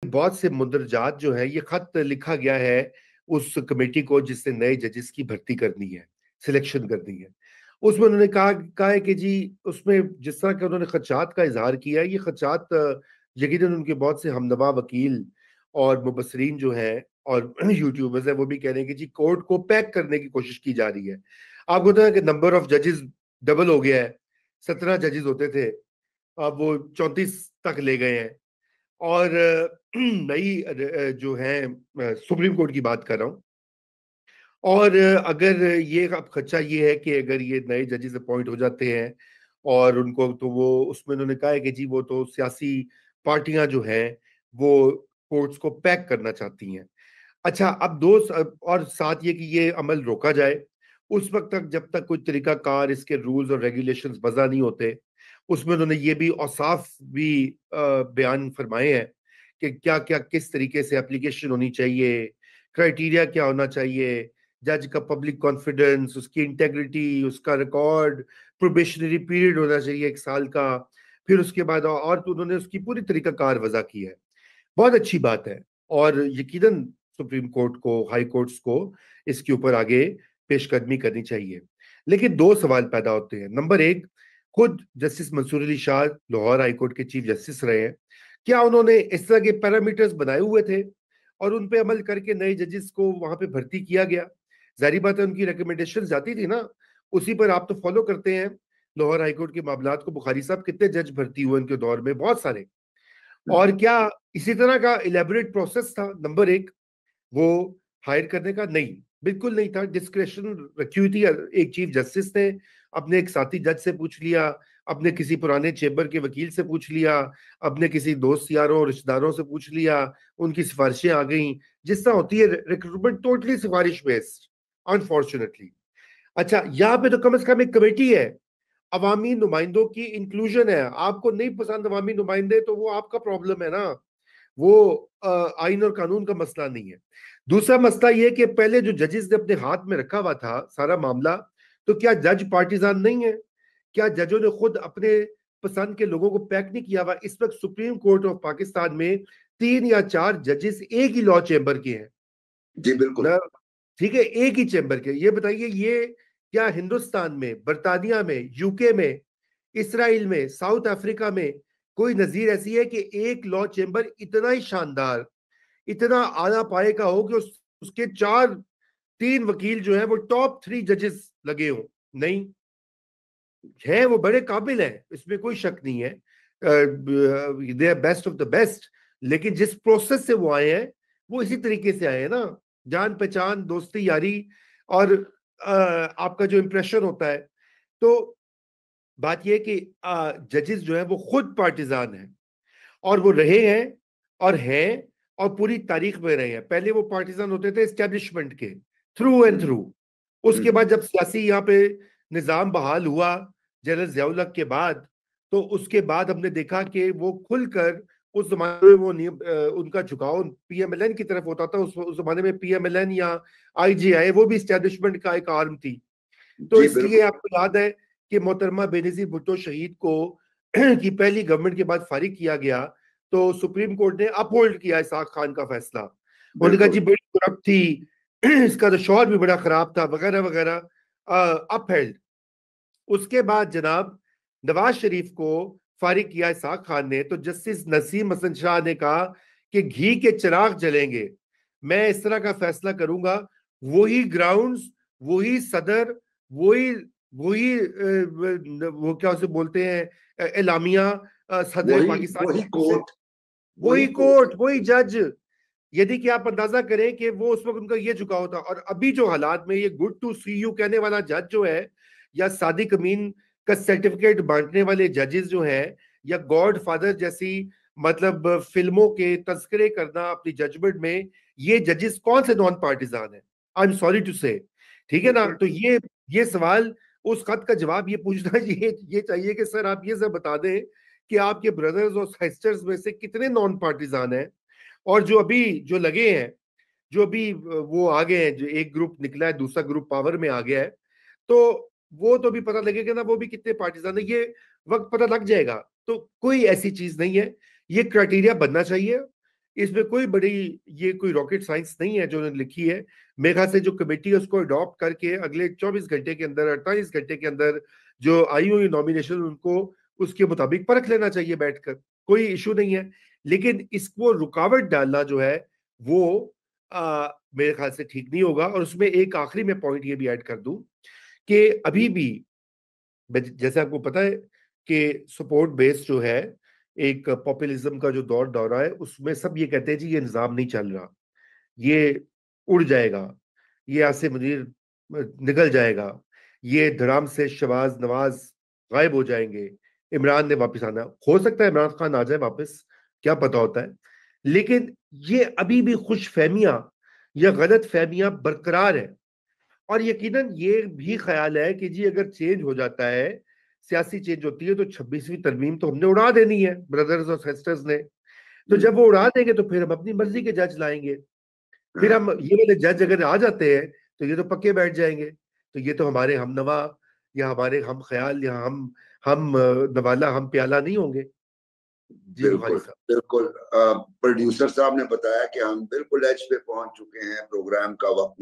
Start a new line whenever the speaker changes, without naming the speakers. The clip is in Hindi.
बहुत से मुंदरजात जो है, ये खत लिखा गया है उस कमेटी को जिसने नए जजेस की भर्ती करनी है, सिलेक्शन करनी है। उसमें उन्होंने कहा है कि जी, उसमें जिस तरह के उन्होंने खदशात का इजहार किया है, ये खदशात यकीनन उनके बहुत से हमनवा वकील और मुबसरीन जो हैं और यूट्यूबर्स हैं, वो भी कह रहे हैं कि जी कोर्ट को पैक करने की कोशिश की जा रही है। आपको पता है कि नंबर ऑफ जजेस डबल हो गया है। 17 जजेस होते थे, अब वो 34 तक ले गए हैं। और नई जो है सुप्रीम कोर्ट की बात कर रहा हूँ। और अगर ये अब खर्चा ये है कि अगर ये नए जजेस अपॉइंट हो जाते हैं और उनको, तो वो उसमें उन्होंने कहा है कि जी वो तो सियासी पार्टियां जो हैं वो कोर्ट्स को पैक करना चाहती हैं। अच्छा, अब और साथ ये कि ये अमल रोका जाए उस वक्त तक जब तक कोई तरीकाकार, इसके रूल्स और रेगुलेशंस वज़ा नहीं होते। उसमें उन्होंने ये भी औसाफ भी बयान फरमाए हैं कि क्या क्या किस तरीके से एप्लीकेशन होनी चाहिए, क्राइटेरिया क्या होना चाहिए, जज का पब्लिक कॉन्फिडेंस, उसकी इंटेग्रिटी, उसका रिकॉर्ड, प्रोबेशनरी पीरियड होना चाहिए 1 साल का। फिर उसके बाद और तो उन्होंने उसकी पूरी तरीकाकार वज़ा की है। बहुत अच्छी बात है। और यकीनन सुप्रीम कोर्ट को, हाई कोर्ट्स को इसके ऊपर आगे पेशकदमी करनी चाहिए। लेकिन दो सवाल पैदा होते हैं। नंबर एक, खुद justice Mansoor Ali Shah Lahore high court के चीफ जस्टिस रहे हैं, क्या उन्होंने इस तरह के पैरामीटर्स बनाए हुए थे और उन पे अमल करके नए जजेस को वहां पे भर्ती किया गया? जाहिर बात है उनकी रिकमेंडेशन जाती थी ना, उसी पर आप तो फॉलो करते हैं। लाहौर हाई कोर्ट के मामलात को, बुखारी साहब कितने जज भर्ती हुए उनके दौर में? बहुत सारे। और क्या इसी तरह का इलेबोरेट प्रोसेस था? नंबर एक, वो हायर करने का नहीं, बिल्कुल नहीं था। डिस्क्रेशन रखी हुई थी। एक चीफ जस्टिस ने अपने एक साथी जज से पूछ लिया, अपने किसी पुराने चेंबर के वकील से पूछ लिया, अपने किसी दोस्त यारों रिश्तेदारों से पूछ लिया, उनकी सिफारिशें आ गई। जिस तरह होती है रिक्रूटमेंट, टोटली सिफारिश बेस्ड, अनफॉर्चुनेटली। अच्छा, यहाँ पे तो कम से कम एक कमेटी है, अवामी नुमाइंदों की इंक्लूजन है। आपको नहीं पसंद अवामी नुमाइंदे तो वो आपका प्रॉब्लम है ना, वो आइन और कानून का मसला नहीं है। दूसरा मसला ये कि पहले जो जजेस ने अपने हाथ में रखा हुआ था सारा मामला, तो क्या जज पार्टिजान नहीं है? क्या जजों ने खुद अपने पसंद के लोगों को पैक नहीं किया हुआ? इस वक्त सुप्रीम कोर्ट ऑफ पाकिस्तान में 3 या 4 जजेस एक ही लॉ चैम्बर के हैं।
जी बिल्कुल।
ना, ठीक है, एक ही चैम्बर के। ये बताइए, ये क्या हिंदुस्तान में, बर्तानिया में, यूके में, इसराइल में, साउथ अफ्रीका में कोई नजीर ऐसी है कि एक लॉ चैम्बर इतना ही शानदार, इतना आला पाए का हो कि उसके 3 वकील जो है वो टॉप 3 जजेस लगे हों? नहीं है। वो बड़े काबिल हैं, इसमें कोई शक नहीं है, they are best of the best. लेकिन जिस प्रोसेस से वो आए हैं वो इसी तरीके से आए हैं ना, जान पहचान, दोस्ती यारी, और आपका जो इंप्रेशन होता है। तो बात यह कि जजेस जो है वो खुद पार्टिजान हैं, और वो रहे हैं और हैं, और पूरी तारीख में रहे हैं। पहले वो पार्टिजान होते थे एस्टेब्लिशमेंट के, थ्रू एंड थ्रू। उसके बाद जब सियासी यहाँ पे निजाम बहाल हुआ जनरल जियाउल हक के बाद, तो उसके बाद हमने देखा कि वो खुलकर, उस जमाने में वो उनका झुकाव पीएमएलएन की तरफ होता था। उस जमाने में पीएमएलएन या आईजीआई वो भी एस्टेब्लिशमेंट का एक आर्म थी। तो
जी
इसलिए
बिल्कुल।
आपको याद है कि मोहतरमा बेनजीर भुट्टो शहीद को की पहली गवर्नमेंट के बाद फारिग किया गया, तो सुप्रीम कोर्ट ने अपहोल्ड किया इसहाक खान का फैसला। उन्होंने कहा जी
बिल्कुल।
बड़ी करप्ट थी, इसका तो शौहर भी बड़ा खराब था, वगैरह वगैरह, अपहेल्ड। उसके बाद जनाब नवाज शरीफ को फारिग किया इसहाक खान ने, तो जस्टिस नसीम हसन शाह ने कहा कि घी के चिराग जलेंगे, मैं इस तरह का फैसला करूंगा। वही ग्राउंड्स, वही सदर, वही वही वो क्या उसे बोलते हैं, एलामिया, सदर
वही
पाकिस्तान की
वही
तरफ से,
कोर्ट।
वही
वही कोर्ट।
कोर्ट, वही जज। यदि कि आप अंदाजा करें कि वो उस वक्त उनका ये झुकाव था। और अभी जो हालात में ये गुड टू सी यू कहने वाला जज जो है, या सादिक अमीन का सर्टिफिकेट बांटने वाले जजेस जो हैं, या गॉड फादर जैसी मतलब फिल्मों के तस्करे करना अपनी जजमेंट में, ये जजेस कौन से नॉन पार्टिजान है? आई एम सॉरी टू से। ठीक है ना? तो ये सवाल, उस खत का जवाब ये पूछना, ये चाहिए कि सर आप ये सब बता दें कि आपके ब्रदर्स और सिस्टर्स में से कितने नॉन पार्टिजान हैं, और जो अभी जो लगे हैं, जो अभी वो आ गए हैं, जो एक ग्रुप निकला है, दूसरा ग्रुप पावर में आ गया है, तो वो तो भी पता लगेगा ना वो भी कितने पार्टिजान है, ये वक्त पता लग जाएगा। तो कोई ऐसी चीज नहीं है, ये क्राइटेरिया बनना चाहिए। इसमें कोई बड़ी, ये कोई रॉकेट साइंस नहीं है जो उन्होंने लिखी है। मेरे ख्याल से जो कमेटी है उसको अडॉप्ट करके अगले 24 घंटे के अंदर, 48 घंटे के अंदर जो आई हुई नॉमिनेशन उनको उसके मुताबिक परख लेना चाहिए बैठकर, कोई इशू नहीं है। लेकिन इसको रुकावट डालना जो है वो मेरे ख्याल से ठीक नहीं होगा। और उसमें एक आखिरी में पॉइंट ये भी ऐड कर दूं कि अभी भी जैसे आपको पता है कि सपोर्ट बेस जो है, एक पॉपुलिज्म का जो दौरा है, उसमें सब ये कहते हैं जी ये निजाम नहीं चल रहा, ये उड़ जाएगा, ये आसिम मुनीर निकल जाएगा, ये धड़ाम से शहबाज नवाज गायब हो जाएंगे, इमरान ने वापस आना, हो सकता है इमरान खान आ जाए वापस, क्या पता होता है। लेकिन ये अभी भी खुश फहमियां या गलत फहमियां बरकरार है। और यकीनन ये भी ख्याल है कि जी अगर चेंज हो जाता है, सियासी चेंज होती है, तो 26वीं तरमीम तो हमने उड़ा देनी है ब्रदर्स और सिस्टर्स ने। तो जब वो उड़ा देंगे तो फिर हम अपनी मर्जी के जज लाएंगे। फिर हम ये वाले जज अगर आ जाते हैं तो ये तो पक्के बैठ जाएंगे, तो ये तो हमारे हम नवा या हमारे हम ख्याल या हम नवाला हम प्याला नहीं होंगे। जी बुखारी
बिल्कुल
साहब।
बिल्कुल। प्रोड्यूसर साहब ने बताया कि हम बिल्कुल एज पे पहुंच चुके हैं, प्रोग्राम का वक्त